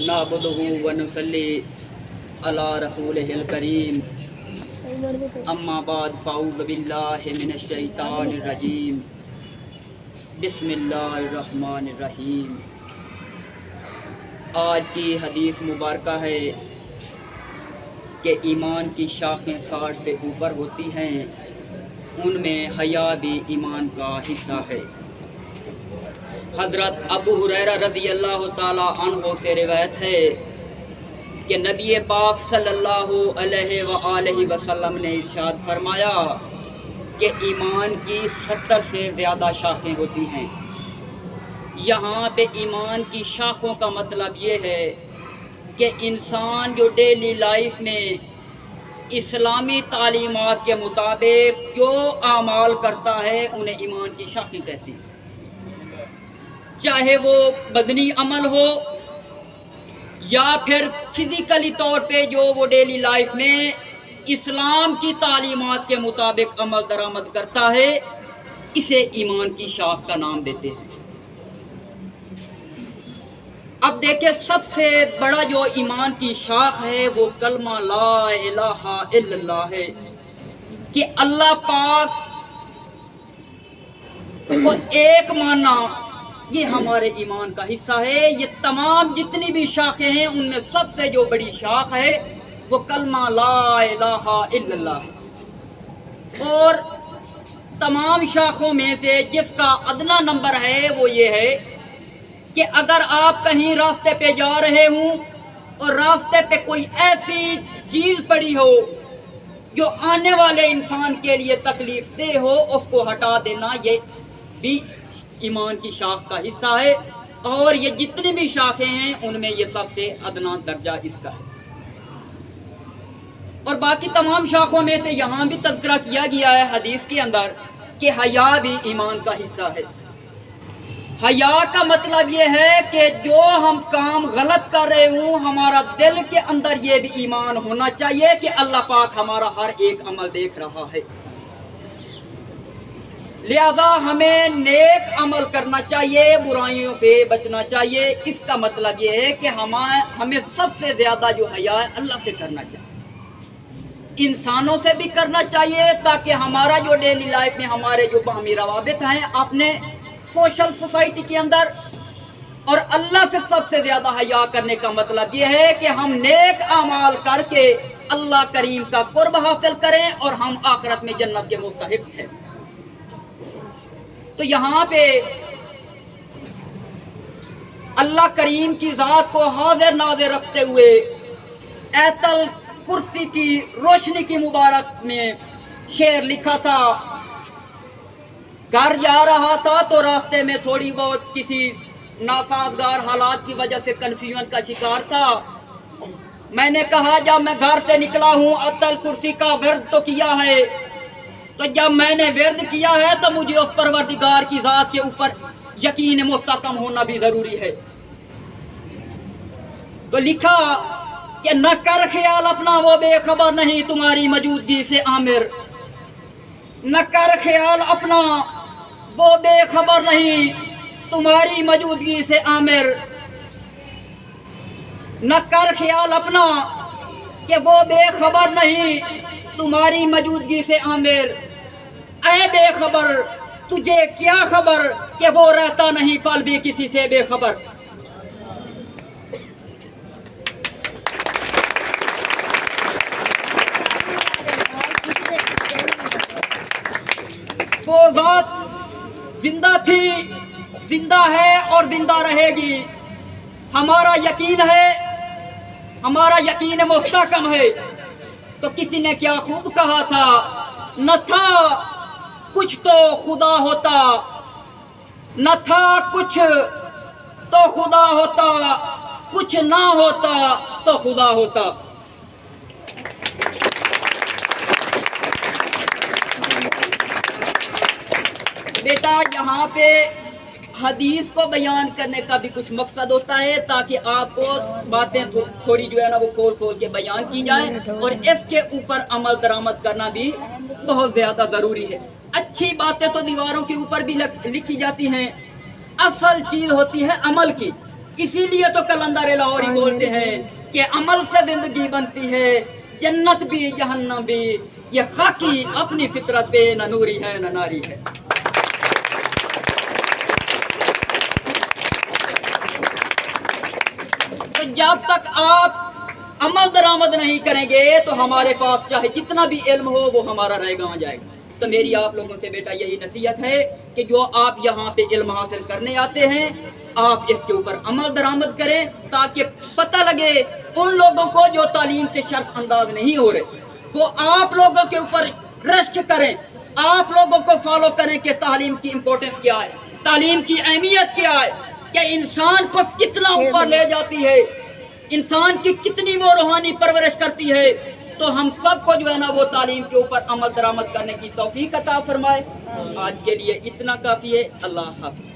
नअबुदुहु व नुसल्ली अला रसूलिहिल करीम अम्मा बाद फ़अऊज़ु बिल्लाहि मिनश शैतानिर रजीम बिस्मिल्लाहिर रहमानिर रहीम। आज की हदीस मुबारक है कि ईमान की शाखें 60 से ऊपर होती हैं, उनमें हया भी ईमान का हिस्सा है। हज़रत अबू हुरैरा रज़ी अल्लाह ताला अन्हु से रिवायत है कि नबी पाक सल्लल्लाहु अलैहि वसल्लम ने इरशाद फरमाया कि ईमान की 70 से ज़्यादा शाखें होती हैं। यहाँ पे ईमान की शाखों का मतलब ये है कि इंसान जो डेली लाइफ में इस्लामी तालीमात के मुताबिक जो आमाल करता है उन्हें ईमान की शाखें कहती हैं। चाहे वो बदनी अमल हो या फिर फिज़िकली तौर पे जो वो डेली लाइफ में इस्लाम की तालीमात के मुताबिक अमल दरामद करता है, इसे ईमान की शाख का नाम देते हैं। अब देखिए, सबसे बड़ा जो ईमान की शाख है वो कलमा ला इलाहा इल्लल्लाह है कि अल्लाह पाक को एक मानना, ये हमारे ईमान का हिस्सा है। ये तमाम जितनी भी शाखें हैं उनमें सबसे जो बड़ी शाख है वो कलमा ला इलाहा इल्लल्लाह है। और तमाम शाखों में से जिसका अदना नंबर है वो ये है कि अगर आप कहीं रास्ते पे जा रहे हों और रास्ते पे कोई ऐसी चीज़ पड़ी हो जो आने वाले इंसान के लिए तकलीफ दे हो, उसको हटा देना, ये भी ईमान की शाख का हिस्सा है। और ये जितनी भी शाखें हैं उनमें ये सबसे अदना दर्जा इसका है। और बाकी तमाम शाखों में से यहाँ भी तज़किरा किया गया है हदीस के अंदर कि हया भी ईमान का हिस्सा है। हया का मतलब ये है कि जो हम काम गलत कर रहे हूँ, हमारा दिल के अंदर ये भी ईमान होना चाहिए कि अल्लाह पाक हमारा हर एक अमल देख रहा है। लिहाजा हमें नेक अमल करना चाहिए, बुराइयों से बचना चाहिए। इसका मतलब ये है कि हमें सबसे ज़्यादा जो हया है अल्लाह से करना चाहिए, इंसानों से भी करना चाहिए, ताकि हमारा जो डेली लाइफ में हमारे जो बाहमी रवाबित हैं अपने सोशल सोसाइटी के अंदर, और अल्लाह से सबसे ज़्यादा हया करने का मतलब ये है कि हम नेक अमाल करके अल्लाह करीम का कुर्ब हासिल करें और हम आखिरत में जन्नत के मुस्तहिक हैं। तो यहाँ पे अल्लाह करीम की ज़ात को हाजिर नाज़िर रखते हुए ऐतल कुर्सी की रोशनी की मुबारक में शेर लिखा था। घर जा रहा था तो रास्ते में थोड़ी बहुत किसी नासाजगार हालात की वजह से कन्फ्यूजन का शिकार था। मैंने कहा जब मैं घर से निकला हूँ अतल कुर्सी का विर्द तो किया है, तो जब मैंने विर्द किया है तो मुझे उस परवरदिगार की ज़ात के ऊपर यकीन मुस्तकम होना भी ज़रूरी है। तो लिखा कि न कर ख्याल अपना वो बेखबर नहीं तुम्हारी मौजूदगी से आमिर, न कर ख्याल अपना वो बेखबर नहीं तुम्हारी मौजूदगी से आमिर, न कर ख्याल अपना कि वो बेखबर नहीं तुम्हारी मौजूदगी से आमिर। ऐ बेखबर तुझे क्या खबर कि वो रहता नहीं पल भी किसी से बेखबर। वो ज़ात जिंदा थी, जिंदा है और जिंदा रहेगी। हमारा यकीन मुस्तहकम है। तो किसी ने क्या खूब कहा था, न था कुछ तो खुदा होता, न था कुछ तो खुदा होता, कुछ ना होता तो खुदा होता। बेटा, यहाँ पे हदीस को बयान करने का भी कुछ मकसद होता है ताकि आपको बातें थोड़ी जो है ना वो खोल खोल के बयान की जाए, और इसके ऊपर अमल दरामद करना भी बहुत ज़्यादा ज़रूरी है। अच्छी बातें तो दीवारों के ऊपर भी लिखी जाती हैं, असल चीज़ होती है अमल की। اسی لیے تو کلندر لاہوری بولتے ہیں کہ عمل سے زندگی بنتی ہے، جنت بھی جہنم بھی، یہ خاکی اپنی فطرت پہ نہ نوری ہے نہ ناری ہے۔ تو جب تک آپ عمل درآمد نہیں کریں گے تو ہمارے پاس چاہے جتنا بھی علم ہو وہ ہمارا رہ گاں جائے گا۔ تو میری آپ لوگوں سے بیٹا یہی نصیحت ہے کہ جو آپ یہاں پہ علم حاصل کرنے آتے ہیں آپ اس کے اوپر عمل درآمد کریں، تاکہ پتہ لگے ان لوگوں کو جو تعلیم سے شرف انداز نہیں ہو رہے، وہ آپ لوگوں کے اوپر رشک کریں، آپ لوگوں کو فالو کریں کہ تعلیم کی امپورٹنس کیا ہے، تعلیم کی اہمیت کیا ہے، کہ انسان کو کتنا اوپر لے جاتی ہے، انسان کی کتنی وہ روحانی پرورش کرتی ہے۔ تو ہم سب کو جو ہے نا وہ تعلیم کے اوپر عمل درآمد کرنے کی توفیق عطا فرمائے۔ آج کے لیے اتنا کافی ہے۔ اللہ حافظ۔